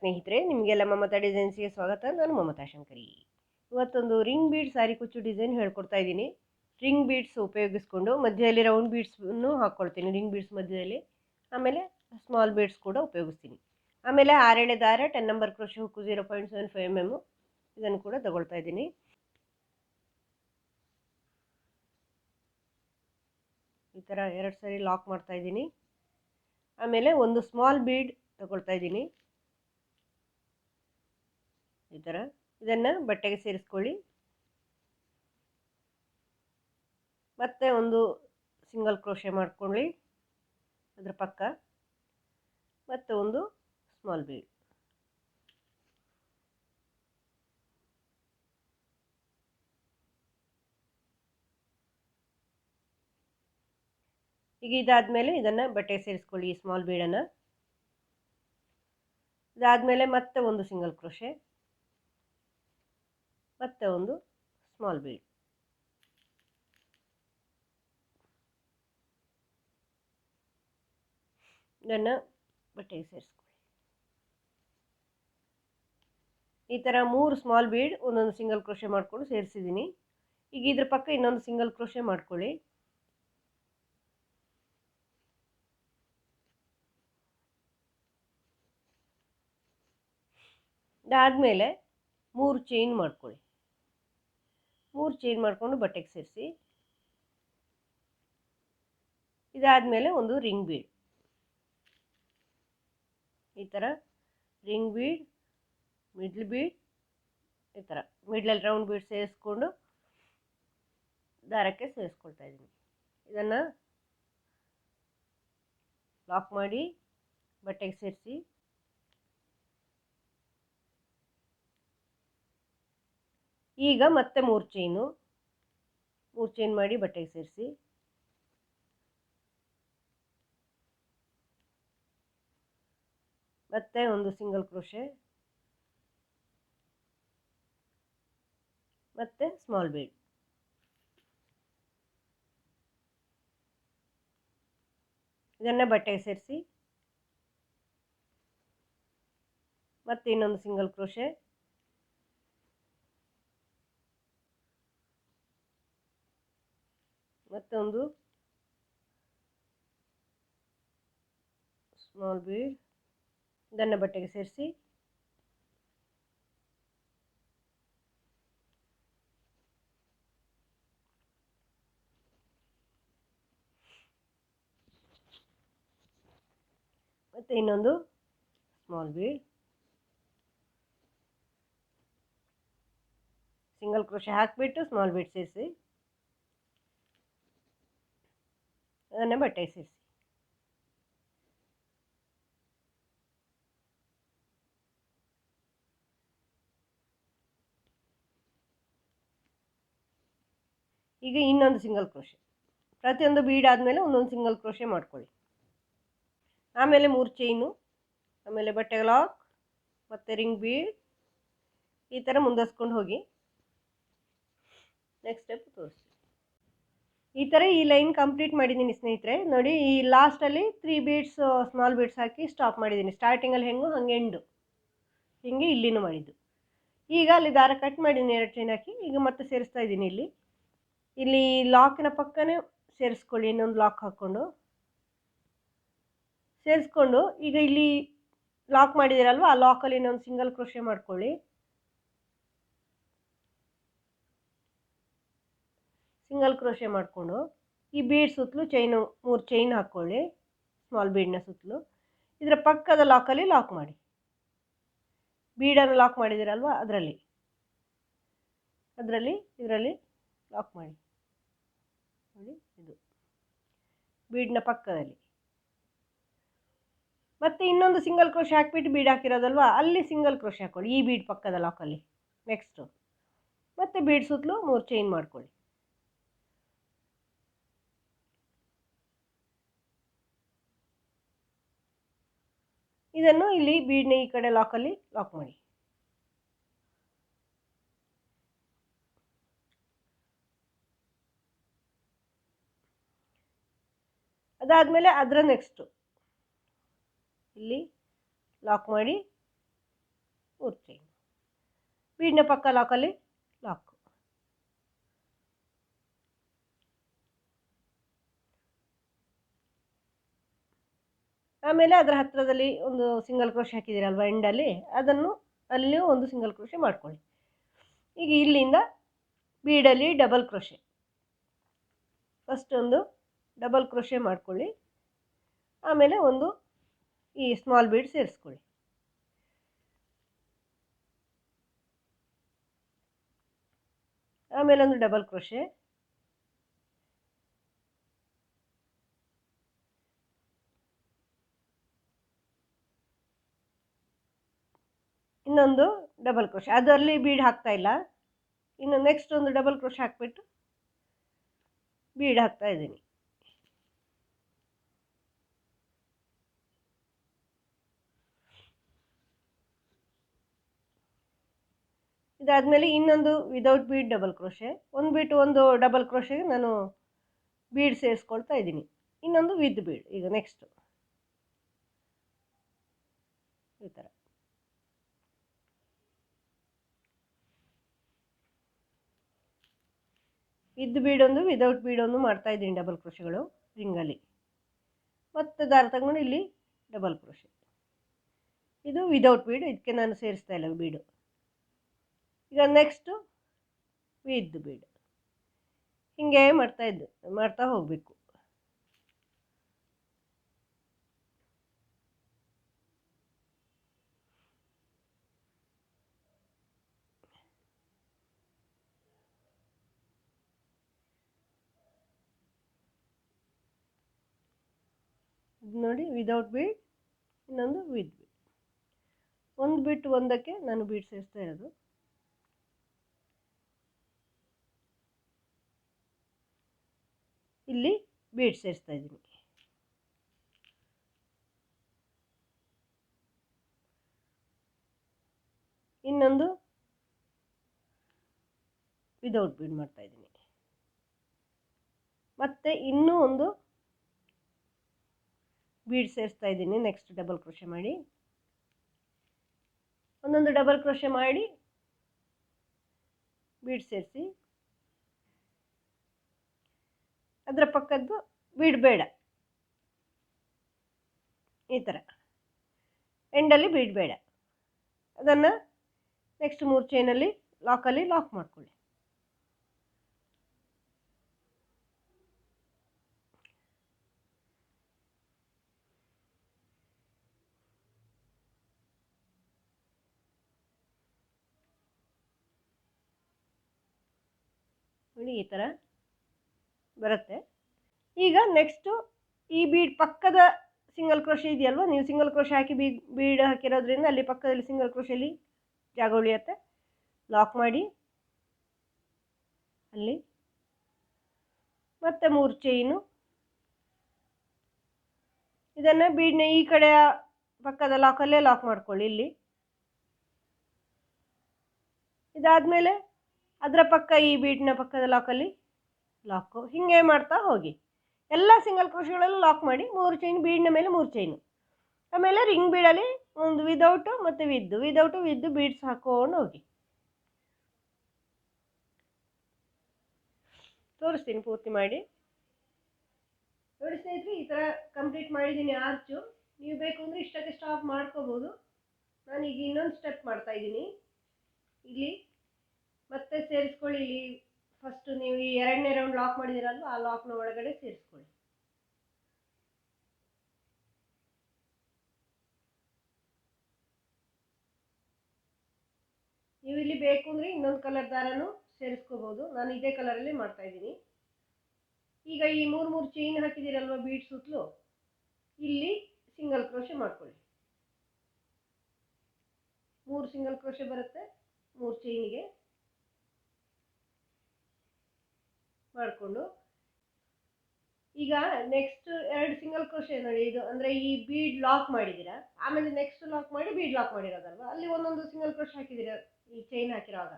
ಸ್ನೇಹಿತರೆ, ನಿಮಗೆಲ್ಲ ಮಮತಾ ಡಿಸೈನ್ಸ್ಗೆ ಸ್ವಾಗತ. ನಾನು ಮಮತಾ ಶಂಕರಿ. ಇವತ್ತೊಂದು ರಿಂಗ್ ಬೀಡ್ಸ್ ಸಾರಿ ಕುಚ್ಚು ಡಿಸೈನ್ ಹೇಳ್ಕೊಡ್ತಾ ಇದ್ದೀನಿ. ರಿಂಗ್ ಬೀಡ್ಸ್ ಉಪಯೋಗಿಸ್ಕೊಂಡು ಮಧ್ಯದಲ್ಲಿ ರೌಂಡ್ ಬೀಡ್ಸ್ನು ಹಾಕ್ಕೊಳ್ತೀನಿ, ರಿಂಗ್ ಬೀಡ್ಸ್ ಮಧ್ಯದಲ್ಲಿ. ಆಮೇಲೆ ಸ್ಮಾಲ್ ಬೀಡ್ಸ್ ಕೂಡ ಉಪಯೋಗಿಸ್ತೀನಿ. ಆಮೇಲೆ 6 ಎಳೆ ದಾರ, 10 ನಂಬರ್ ಕ್ರೋಶೆ ಹುಕ್ಕು 0.75 mm ಇದನ್ನು ಕೂಡ ತಗೊಳ್ತಾ ಇದ್ದೀನಿ. ಈ ಥರ 2 ಸರಿ ಲಾಕ್ ಮಾಡ್ತಾ ಇದ್ದೀನಿ. ಆಮೇಲೆ ಒಂದು ಸ್ಮಾಲ್ ಬೀಡ್ ತಗೊಳ್ತಾ ಇದ್ದೀನಿ. ಈ ಥರ ಇದನ್ನು ಬಟ್ಟೆಗೆ ಸೇರಿಸ್ಕೊಳ್ಳಿ. ಮತ್ತೆ ಒಂದು ಸಿಂಗಲ್ ಕ್ರೋಶೆ ಮಾಡ್ಕೊಳ್ಳಿ ಅದರ ಪಕ್ಕ, ಮತ್ತೆ ಒಂದು ಸ್ಮಾಲ್ ಬೀಡ್. ಈಗ ಇದಾದಮೇಲೆ ಇದನ್ನು ಬಟ್ಟೆಗೆ ಸೇರಿಸ್ಕೊಳ್ಳಿ, ಈ ಸ್ಮಾಲ್ ಬೀಡನ್ನು. ಇದಾದಮೇಲೆ ಮತ್ತೆ ಒಂದು ಸಿಂಗಲ್ ಕ್ರೋಶೆ, ಮತ್ತೆ ಒಂದು ಸ್ಮಾಲ್ ಬೀಡ್. ಇದನ್ನು ಬಟ್ಟೆಗೆ ಸೇರಿಸ್ಕೊಳ್ಳಿ. ಈ ಥರ 3 ಸ್ಮಾಲ್ ಬೀಡ್ ಒಂದೊಂದು ಸಿಂಗಲ್ ಕ್ರೋಶೆ ಮಾಡಿಕೊಂಡು ಸೇರಿಸಿದ್ದೀನಿ. ಈಗ ಇದ್ರ ಪಕ್ಕ ಇನ್ನೊಂದು ಸಿಂಗಲ್ ಕ್ರೋಶೆ ಮಾಡ್ಕೊಳ್ಳಿ. ಇದಾದಮೇಲೆ 3 ಚೈನ್ ಮಾಡ್ಕೊಳ್ಳಿ. 3 ಚೈನ್ ಮಾಡಿಕೊಂಡು ಬಟ್ಟೆಗೆ ಸೇರಿಸಿ. ಇದಾದಮೇಲೆ ಒಂದು ರಿಂಗ್ ಬೀಡ್, ಈ ಥರ ರಿಂಗ್ ಬೀಡ್, ಮಿಡ್ಲ್ ಬೀಡ್, ಈ ಥರ ಮಿಡ್ಲಲ್ಲಿ ರೌಂಡ್ ಬೀಡ್ ಸೇರಿಸ್ಕೊಂಡು ದಾರಕ್ಕೆ ಸೇರಿಸ್ಕೊಳ್ತಾ ಇದ್ದೀನಿ. ಇದನ್ನು ಲಾಕ್ ಮಾಡಿ ಬಟ್ಟೆಗೆ ಸೇರಿಸಿ. ಈಗ ಮತ್ತೆ 3 ಚೈನ್ ಮಾಡಿ ಬಟ್ಟೆಗೆ ಸೇರಿಸಿ. ಮತ್ತೆ ಒಂದು ಸಿಂಗಲ್ ಕ್ರೋಶೆ, ಮತ್ತೆ ಸ್ಮಾಲ್ ಬೀಡ್. ಇದನ್ನು ಬಟ್ಟೆಗೆ ಸೇರಿಸಿ. ಮತ್ತೆ ಇನ್ನೊಂದು ಸಿಂಗಲ್ ಕ್ರೋಶೆ, ಮತ್ತೊಂದು ಸ್ಮಾಲ್ ಬೀಡ್. ಇದನ್ನು ಬಟ್ಟೆಗೆ ಸೇರಿಸಿ. ಮತ್ತೆ ಇನ್ನೊಂದು ಸ್ಮಾಲ್ ಬೀಡ್, ಸಿಂಗಲ್ ಕ್ರೋಶೆ ಹಾಕಿಬಿಟ್ಟು ಸ್ಮಾಲ್ ಬೀಡ್ ಸೇರಿಸಿ. ಅದನ್ನು ಬಟ್ಟೆಗೆ ಸೇರಿಸಿ. ಈಗ ಇನ್ನೊಂದು ಸಿಂಗಲ್ ಕ್ರೋಶೆ, ಪ್ರತಿಯೊಂದು ಬೀಡ್ ಆದಮೇಲೆ ಒಂದೊಂದು ಸಿಂಗಲ್ ಕ್ರೋಶೆ ಮಾಡ್ಕೊಳ್ಳಿ. ಆಮೇಲೆ 3 ಚೈನು, ಆಮೇಲೆ ಬಟ್ಟೆಗೆ ಲಾಕ್, ಮತ್ತು ರಿಂಗ್ ಬೀಡ್. ಈ ಥರ ಮುಂದುವರ್ಸ್ಕೊಂಡು ಹೋಗಿ. ನೆಕ್ಸ್ಟ್ ಸ್ಟೆಪ್ ತೋರಿಸ್ತೀನಿ. ಈ ಥರ ಈ ಲೈನ್ ಕಂಪ್ಲೀಟ್ ಮಾಡಿದ್ದೀನಿ ಸ್ನೇಹಿತರೆ. ನೋಡಿ, ಈ ಲಾಸ್ಟಲ್ಲಿ 3 ಬೀಡ್ಸ್ ಸ್ಮಾಲ್ ಬೀಡ್ಸ್ ಹಾಕಿ ಸ್ಟಾಪ್ ಮಾಡಿದ್ದೀನಿ. ಸ್ಟಾರ್ಟಿಂಗಲ್ಲಿ ಹೆಂಗೋ ಹಂಗೆ ಎಂಡು, ಹಿಂಗೆ ಇಲ್ಲಿನೂ ಮಾಡಿದ್ದು. ಈಗ ಅಲ್ಲಿ ದಾರ ಕಟ್ ಮಾಡಿದ್ದೀನಿ 2 ಚೈನ್ ಹಾಕಿ. ಈಗ ಮತ್ತೆ ಸೇರಿಸ್ತಾ ಇದ್ದೀನಿ. ಇಲ್ಲಿ ಲಾಕಿನ ಪಕ್ಕನೇ ಸೇರಿಸ್ಕೊಳ್ಳಿ, ಇನ್ನೊಂದು ಲಾಕ್ ಹಾಕ್ಕೊಂಡು ಸೇರಿಸ್ಕೊಂಡು. ಈಗ ಇಲ್ಲಿ ಲಾಕ್ ಮಾಡಿದ್ದೀರಲ್ವ, ಆ ಲಾಕಲ್ಲಿ ಇನ್ನೊಂದು ಸಿಂಗಲ್ ಕ್ರೋಶೆ ಮಾಡ್ಕೊಳ್ಳಿ. ಸಿಂಗಲ್ ಕ್ರೋಶೆ ಮಾಡಿಕೊಂಡು ಈ ಬೀಡ್ ಸುತ್ತಲೂ 3 ಚೈನ್ ಹಾಕ್ಕೊಳ್ಳಿ, ಸ್ಮಾಲ್ ಬೀಡ್ನ ಸುತ್ತಲೂ. ಇದರ ಪಕ್ಕದ ಲಾಕಲ್ಲಿ ಲಾಕ್ ಮಾಡಿ, ಬೀಡನ್ನು ಲಾಕ್ ಮಾಡಿದ್ದೀರಲ್ವ ಇದರಲ್ಲಿ ಲಾಕ್ ಮಾಡಿ. ನೋಡಿ, ಇದು ಬೀಡ್ನ ಪಕ್ಕದಲ್ಲಿ. ಮತ್ತೆ ಇನ್ನೊಂದು ಸಿಂಗಲ್ ಕ್ರೋಶೆ ಹಾಕಿಬಿಟ್ಟು ಬೀಡ್ ಹಾಕಿರೋದಲ್ವ, ಅಲ್ಲಿ ಸಿಂಗಲ್ ಕ್ರೋಶೆ ಹಾಕ್ಕೊಳ್ಳಿ, ಈ ಬೀಡ್ ಪಕ್ಕದ ಲಾಕಲ್ಲಿ. ನೆಕ್ಸ್ಟು ಮತ್ತೆ ಬೀಡ್ ಸುತ್ತಲೂ 3 ಚೈನ್ ಮಾಡ್ಕೊಳ್ಳಿ. ಇದನ್ನು ಇಲ್ಲಿ ಬೀಡ್ನ ಈ ಕಡೆ ಲಾಕಲ್ಲಿ ಲಾಕ್ ಮಾಡಿ. ಅದಾದಮೇಲೆ ಅದರ ನೆಕ್ಸ್ಟು ಇಲ್ಲಿ ಲಾಕ್ ಮಾಡಿ ಮೂರು ಚೈನ್, ಬೀಡ್ನ ಪಕ್ಕ ಲಾಕಲ್ಲಿ ಲಾಕ್. ಆಮೇಲೆ ಅದರ ಹತ್ತಿರದಲ್ಲಿ ಒಂದು ಸಿಂಗಲ್ ಕ್ರೋಶೆ ಹಾಕಿದ್ದೀರಲ್ವ ಎಂಡಲ್ಲಿ, ಅದನ್ನು ಅಲ್ಲಿಯೂ ಒಂದು ಸಿಂಗಲ್ ಕ್ರೋಶೆ ಮಾಡ್ಕೊಳ್ಳಿ. ಈಗ ಇಲ್ಲಿಂದ ಬೀಡಲ್ಲಿ ಡಬಲ್ ಕ್ರೋಶೆ, ಫಸ್ಟ್ ಒಂದು ಡಬಲ್ ಕ್ರೋಶೆ ಮಾಡ್ಕೊಳ್ಳಿ. ಆಮೇಲೆ ಒಂದು ಈ ಸ್ಮಾಲ್ ಬೀಡ್ ಸೇರಿಸ್ಕೊಳ್ಳಿ. ಆಮೇಲೆ ಒಂದು ಡಬಲ್ ಕ್ರೋಶೆ, ಇನ್ನೊಂದು ಡಬಲ್ ಕ್ರೋಶೆ, ಅದರಲ್ಲಿ ಬೀಡ್ ಹಾಕ್ತಾ ಇಲ್ಲ. ಇನ್ನು ನೆಕ್ಸ್ಟ್ ಒಂದು ಡಬಲ್ ಕ್ರೋಶೆ ಹಾಕ್ಬಿಟ್ಟು ಬೀಡ್ ಹಾಕ್ತಾ ಇದ್ದೀನಿ. ಇದಾದಮೇಲೆ ಇನ್ನೊಂದು ವಿದೌಟ್ ಬೀಡ್ ಡಬಲ್ ಕ್ರೋಶೆ, ಒಂದು ಬಿಟ್ಟು ಒಂದು ಡಬಲ್ ಕ್ರೋಶೆಗೆ ನಾನು ಬೀಡ್ ಸೇರಿಸ್ಕೊಳ್ತಾ ಇದ್ದೀನಿ. ಇನ್ನೊಂದು ವಿತ್ ಬೀಡ್. ಈಗ ನೆಕ್ಸ್ಟು ಈ ಥರ ವಿತ್ ಬೀಡ್ ಒಂದು ವಿದೌಟ್ ಬೀಡ್ ಒಂದು ಮಾಡ್ತಾ ಇದ್ದೀನಿ ಡಬಲ್ ಕ್ರೋಶೆಗಳು ರಿಂಗಲ್ಲಿ. ಮತ್ತೆ ದಾರ ತಗೊಂಡು ಇಲ್ಲಿ ಡಬಲ್ ಕ್ರೋಶೆ, ಇದು ವಿದೌಟ್ ಬೀಡ್, ಇದಕ್ಕೆ ನಾನು ಸೇರಿಸ್ತಾ ಇಲ್ಲ ಬೀಡು. ಈಗ ನೆಕ್ಸ್ಟು ವಿತ್ ಬೀಡ್, ಹೀಗೆ ಮಾಡ್ತಾ ಹೋಗಬೇಕು. ಇದು ನೋಡಿ ವಿದೌಟ್ ಬೀಡ್, ಇನ್ನೊಂದು ವಿತ್ ಬೀಡ್. ಒಂದು ಬಿಟ್ಟು ಒಂದಕ್ಕೆ ನಾನು ಬೀಡ್ ಸೇರಿಸ್ತಾ ಇರೋದು. ಇಲ್ಲಿ ಬೀಡ್ ಸೇರಿಸ್ತಾ ಇದ್ದೀನಿ. ಇನ್ನೊಂದು ವಿದೌಟ್ ಬೀಡ್ ಮಾಡ್ತಾ ಇದ್ದೀನಿ. ಮತ್ತೆ ಇನ್ನೂ ಒಂದು ಬೀಡ್ ಸೇರಿಸ್ತಾ ಇದ್ದೀನಿ. ನೆಕ್ಸ್ಟ್ ಡಬಲ್ ಕ್ರೋಶೆ ಮಾಡಿ ಒಂದೊಂದು ಡಬಲ್ ಕ್ರೋಶೆ ಮಾಡಿ ಬೀಡ್ ಸೇರಿಸಿ, ಅದರ ಪಕ್ಕದ್ದು ಬೀಡ್ ಬೇಡ, ಈ ಥರ ಎಂಡಲ್ಲಿ ಬೀಡ್ ಬೇಡ. ಅದನ್ನು ನೆಕ್ಸ್ಟ್ 3 ಚೈನಲ್ಲಿ ಲಾಕಲ್ಲಿ ಲಾಕ್ ಮಾಡ್ಕೊಳ್ಳಿ. ನೋಡಿ ಈ ಥರ ಬರುತ್ತೆ. ಈಗ ನೆಕ್ಸ್ಟು ಈ ಬೀಡ್ ಪಕ್ಕದ ಸಿಂಗಲ್ ಕ್ರೋಶೆ ಇದೆಯಲ್ವ, ನೀವು ಸಿಂಗಲ್ ಕ್ರೋಶೆ ಹಾಕಿ ಬೀಡ್ ಹಾಕಿರೋದ್ರಿಂದ ಅಲ್ಲಿ ಪಕ್ಕದಲ್ಲಿ ಸಿಂಗಲ್ ಕ್ರೋಶೆಯಲ್ಲಿ ಜಾಗ ಉಳಿಯುತ್ತೆ. ಲಾಕ್ ಮಾಡಿ ಅಲ್ಲಿ ಮತ್ತೆ 3 ಚೈನು, ಇದನ್ನು ಬೀಡ್ನ ಈ ಕಡೆಯ ಪಕ್ಕದ ಲಾಕಲ್ಲೇ ಲಾಕ್ ಮಾಡ್ಕೊಳ್ಳಿ ಇಲ್ಲಿ. ಇದಾದಮೇಲೆ ಅದರ ಪಕ್ಕ ಈ ಬೀಡ್ನ ಪಕ್ಕದ ಲಾಕಲ್ಲಿ ಲಾಕು, ಹೀಗೆ ಮಾಡ್ತಾ ಹೋಗಿ. ಎಲ್ಲ ಸಿಂಗಲ್ ಕ್ರೋಶೆಗಳಲ್ಲೂ ಲಾಕ್ ಮಾಡಿ 3 ಚೈನ್, ಬೀಡ್ನ ಮೇಲೆ 3 ಚೈನು. ಆಮೇಲೆ ರಿಂಗ್ ಬೀಡಲ್ಲಿ ಒಂದು ವಿದೌಟು ಮತ್ತು ವಿದೌಟು ವಿದ್ದು ಬೀಡ್ಸ್ ಹಾಕ್ಕೊಂಡು ಹೋಗಿ. ತೋರಿಸ್ತೀನಿ ಪೂರ್ತಿ ಮಾಡಿ. ನೋಡಿ ಸ್ನೇಹಿತರೆ, ಈ ಥರ ಕಂಪ್ಲೀಟ್ ಮಾಡಿದ್ದೀನಿ ಆರ್ಚು. ನೀವು ಬೇಕು ಅಂದರೆ ಇಷ್ಟಕ್ಕೆ ಸ್ಟಾಪ್ ಮಾಡ್ಕೋಬೋದು. ನಾನೀಗ ಇನ್ನೊಂದು ಸ್ಟೆಪ್ ಮಾಡ್ತಾ ಇದ್ದೀನಿ. ಇಲ್ಲಿ ಮತ್ತೆ ಸೇರಿಸ್ಕೊಳ್ಳಿ. ಇಲ್ಲಿ ಫಸ್ಟು ನೀವು ಈ 2ನೇ ರೌಂಡ್ ಲಾಕ್ ಮಾಡಿದ್ದೀರಲ್ವ, ಆ ಲಾಕ್ನ ಒಳಗಡೆ ಸೇರಿಸ್ಕೊಳ್ಳಿ. ನೀವು ಇಲ್ಲಿ ಬೇಕು ಅಂದರೆ ಇನ್ನೊಂದು ಕಲರ್ ದಾರನೂ ಸೇರಿಸ್ಕೋಬೋದು. ನಾನು ಇದೇ ಕಲರಲ್ಲಿ ಮಾಡ್ತಾ ಇದ್ದೀನಿ. ಈಗ ಈ 3 ಚೈನ್ ಹಾಕಿದ್ದೀರಲ್ವ ಬೀಡ್ ಸುತ್ತಲೂ, ಇಲ್ಲಿ ಸಿಂಗಲ್ ಕ್ರೋಶೆ ಮಾಡ್ಕೊಳ್ಳಿ. 3 ಸಿಂಗಲ್ ಕ್ರೋಶೆ ಬರುತ್ತೆ 3 ಚೈನಿಗೆ ಮಾಡಿಕೊಂಡು. ಈಗ ನೆಕ್ಸ್ಟ್ 2 ಸಿಂಗಲ್ ಕ್ರೋಶೆ ನೋಡಿ, ಇದು ಅಂದರೆ ಈ ಬೀಡ್ ಲಾಕ್ ಮಾಡಿದ್ದೀರಾ, ಆಮೇಲೆ ನೆಕ್ಸ್ಟ್ ಲಾಕ್ ಮಾಡಿ ಬೀಡ್ ಲಾಕ್ ಮಾಡಿರೋದಲ್ವ, ಅಲ್ಲಿ ಒಂದೊಂದು ಸಿಂಗಲ್ ಕ್ರೋಶೆ ಹಾಕಿದ್ದೀರಾ ಈ ಚೈನ್ ಹಾಕಿರೋವಾಗ.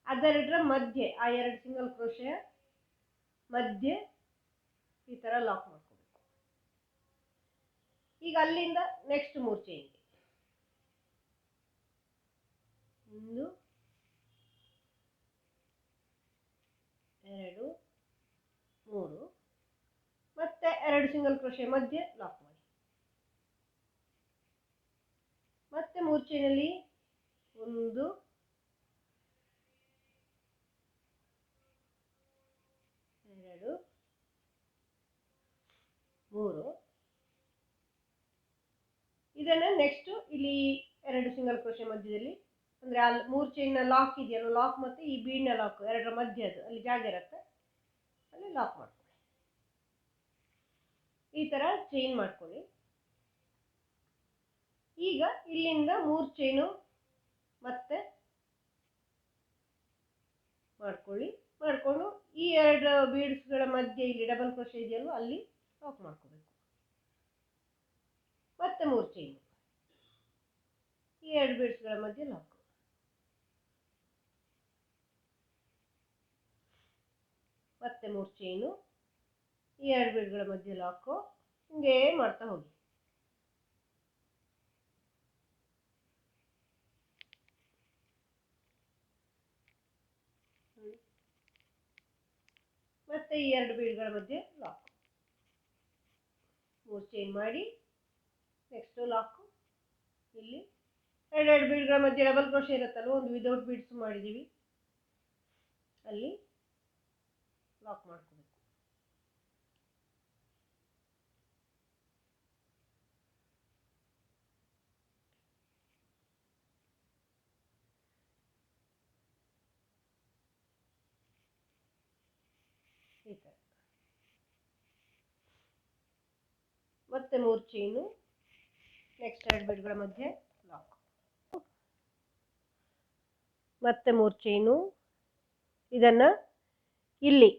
ಅದೆರಡರ ಮಧ್ಯೆ ಆ 2 ಸಿಂಗಲ್ ಕ್ರೋಶೆಯ ಮಧ್ಯೆ ಈ ಥರ ಲಾಕ್ ಮಾಡ್ಕೋಬೇಕು. ಈಗ ಅಲ್ಲಿಂದ ನೆಕ್ಸ್ಟ್ 3 ಚೈನ್ಗೆ 1 2 3 ಮತ್ತೆ 2 ಸಿಂಗಲ್ ಕ್ರೋಶೆ ಮಧ್ಯೆ ಲಾಕ್ ಮಾಡಿ. ಮತ್ತೆ 3 ಚೈನಲ್ಲಿ 1 2 3. ಇದನ್ನ ನೆಕ್ಸ್ಟ್ ಇಲ್ಲಿ 2 ಸಿಂಗಲ್ ಕ್ರೋಶೆ ಮಧ್ಯದಲ್ಲಿ, ಅಂದ್ರೆ ಅಲ್ಲಿ 3 ಚೈನ್ನ ಲಾಕ್ ಇದೆಯಲ್ಲ, ಲಾಕ್ ಮತ್ತೆ ಈ ಬೀಡ್ನ ಲಾಕ್ ಎರಡರ ಮಧ್ಯೆ ಅದು ಅಲ್ಲಿ ಜಾಗ ಇರುತ್ತೆ, ಅಲ್ಲಿ ಲಾಕ್ ಮಾಡ್ಕೊಳ್ಳಿ. ಈ ತರ ಚೈನ್ ಮಾಡ್ಕೊಳ್ಳಿ. ಈಗ ಇಲ್ಲಿಂದ 3 ಚೈನು ಮತ್ತೆ ಮಾಡ್ಕೊಂಡು ಈ 2 ಬೀಡ್ಸ್ಗಳ ಮಧ್ಯೆ ಇಲ್ಲಿ ಡಬಲ್ ಕ್ರೋಶೆ ಇದೆಯಲ್ಲ ಅಲ್ಲಿ ಲಾಕ್ ಮಾಡ್ಕೋಬೇಕು. ಮತ್ತೆ 3 ಚೈನ್ ಈ 2 ಬೀಡ್ಸ್ಗಳ ಮಧ್ಯೆ ಲಾಕ್, ಮತ್ತೆ 3 ಚೈನು ಈ 2 ಬೀಡ್ಗಳ ಮಧ್ಯೆ ಲಾಕು. ಹಿಂಗೆ ಮಾಡ್ತಾ ಹೋಗಿ. ಮತ್ತೆ ಈ 2 ಬೀಡ್ಗಳ ಮಧ್ಯೆ ಲಾಕ್, 3 ಚೈನ್ ಮಾಡಿ ನೆಕ್ಸ್ಟ್ ಲಾಕು. ಇಲ್ಲಿ 2 ಬೀಡ್ಗಳ ಮಧ್ಯೆ ಡಬಲ್ ಕ್ರೋಶೆ ಇರುತ್ತಲ್ಲ, ಒಂದು ವಿದೌಟ್ ಬೀಡ್ಸ್ ಮಾಡಿದ್ದೀವಿ, ಅಲ್ಲಿ ಲಾಕ್ ಮಾಡ್ಕೋಬೇಕು. ಈ ಥರ ಮತ್ತೆ 3 ಚೈನು ನೆಕ್ಸ್ಟ್ 2 ಬೀಡ್ಗಳ ಮಧ್ಯೆ ಲಾಕ್, ಮತ್ತೆ 3 ಚೈನು. ಇದನ್ನ ಇಲ್ಲಿ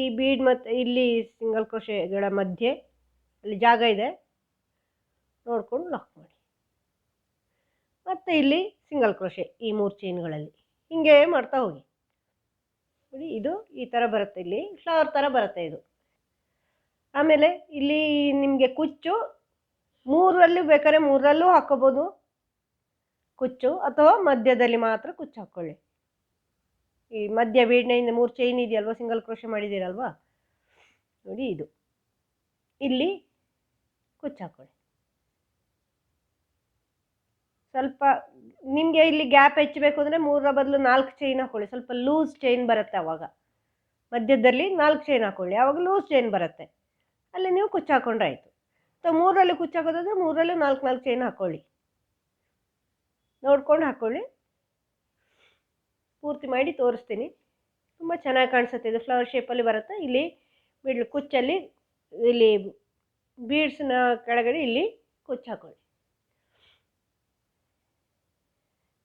ಈ ಬೀಡ್ ಮತ್ತೆ ಇಲ್ಲಿ ಸಿಂಗಲ್ ಕ್ರೋಶೆಗಳ ಮಧ್ಯೆ ಅಲ್ಲಿ ಜಾಗ ಇದೆ ನೋಡ್ಕೊಂಡು ಲಾಕ್ ಮಾಡಿ. ಮತ್ತೆ ಇಲ್ಲಿ ಸಿಂಗಲ್ ಕ್ರೋಶೆ ಈ 3 ಚೈನ್ಗಳಲ್ಲಿ ಹಿಂಗೆ ಮಾಡ್ತಾ ಹೋಗಿ. ನೋಡಿ ಇದು ಈ ಥರ ಬರುತ್ತೆ, ಇಲ್ಲಿ ಫ್ಲವರ್ ಥರ ಬರುತ್ತೆ ಇದು. ಆಮೇಲೆ ಇಲ್ಲಿ ನಿಮಗೆ ಕುಚ್ಚು 3ರಲ್ಲೂ ಬೇಕಾದ್ರೆ 3ರಲ್ಲೂ ಹಾಕೋಬೋದು ಕುಚ್ಚು, ಅಥವಾ ಮಧ್ಯದಲ್ಲಿ ಮಾತ್ರ ಕುಚ್ಚು ಹಾಕ್ಕೊಳ್ಳಿ. ಈ ಮಧ್ಯ ಬೀಡ್ನಿಂದ 3 ಚೈನ್ ಇದೆಯಲ್ವ, ಸಿಂಗಲ್ ಕ್ರೋಶೆ ಮಾಡಿದ್ದೀರಲ್ವಾ, ನೋಡಿ ಇದು ಇಲ್ಲಿ ಕುಚ್ಚು ಹಾಕ್ಕೊಳ್ಳಿ. ಸ್ವಲ್ಪ ನಿಮಗೆ ಇಲ್ಲಿ ಗ್ಯಾಪ್ ಹೆಚ್ಚಬೇಕು ಅಂದರೆ 3ರ ಬದಲು 4 ಚೈನ್ ಹಾಕ್ಕೊಳ್ಳಿ, ಸ್ವಲ್ಪ ಲೂಸ್ ಚೈನ್ ಬರುತ್ತೆ ಆವಾಗ. ಮಧ್ಯದಲ್ಲಿ 4 ಚೈನ್ ಹಾಕ್ಕೊಳ್ಳಿ, ಆವಾಗ ಲೂಸ್ ಚೈನ್ ಬರುತ್ತೆ, ಅಲ್ಲಿ ನೀವು ಕುಚ್ಚು ಹಾಕ್ಕೊಂಡ್ರೆ ಆಯಿತು. ಅಥವಾ 3ರಲ್ಲಿ ಕುಚ್ಚು ಹಾಕೋದಾದರೆ 3ರಲ್ಲೂ 4 ಚೈನ್ ಹಾಕ್ಕೊಳ್ಳಿ, ನೋಡ್ಕೊಂಡು ಹಾಕ್ಕೊಳ್ಳಿ. ಪೂರ್ತಿ ಮಾಡಿ ತೋರಿಸ್ತೀನಿ, ತುಂಬ ಚೆನ್ನಾಗಿ ಕಾಣಿಸುತ್ತೆ ಇದು, ಫ್ಲವರ್ ಶೇಪಲ್ಲಿ ಬರುತ್ತೆ. ಇಲ್ಲಿ ಬಿಡ್ಲು ಕುಚ್ಚಲ್ಲಿ ಇಲ್ಲಿ ಬೀಡ್ಸ್ನ ಕೆಳಗಡೆ ಇಲ್ಲಿ ಕುಚ್ಚು ಹಾಕ್ಕೊಳ್ಳಿ.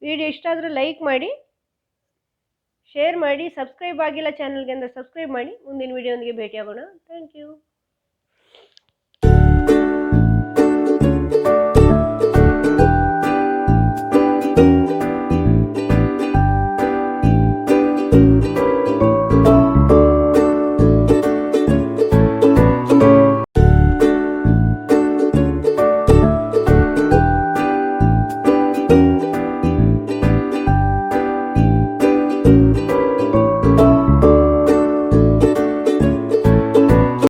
ವಿಡಿಯೋ ಇಷ್ಟ ಆದರೆ ಲೈಕ್ ಮಾಡಿ, ಶೇರ್ ಮಾಡಿ, ಸಬ್ಸ್ಕ್ರೈಬ್ ಆಗಿಲ್ಲ ಚಾನಲ್ಗೆ ಅಂದರೆ ಸಬ್ಸ್ಕ್ರೈಬ್ ಮಾಡಿ. ಮುಂದಿನ ವಿಡಿಯೋದೊಂದಿಗೆ ಭೇಟಿಯಾಗೋಣ. Thank you.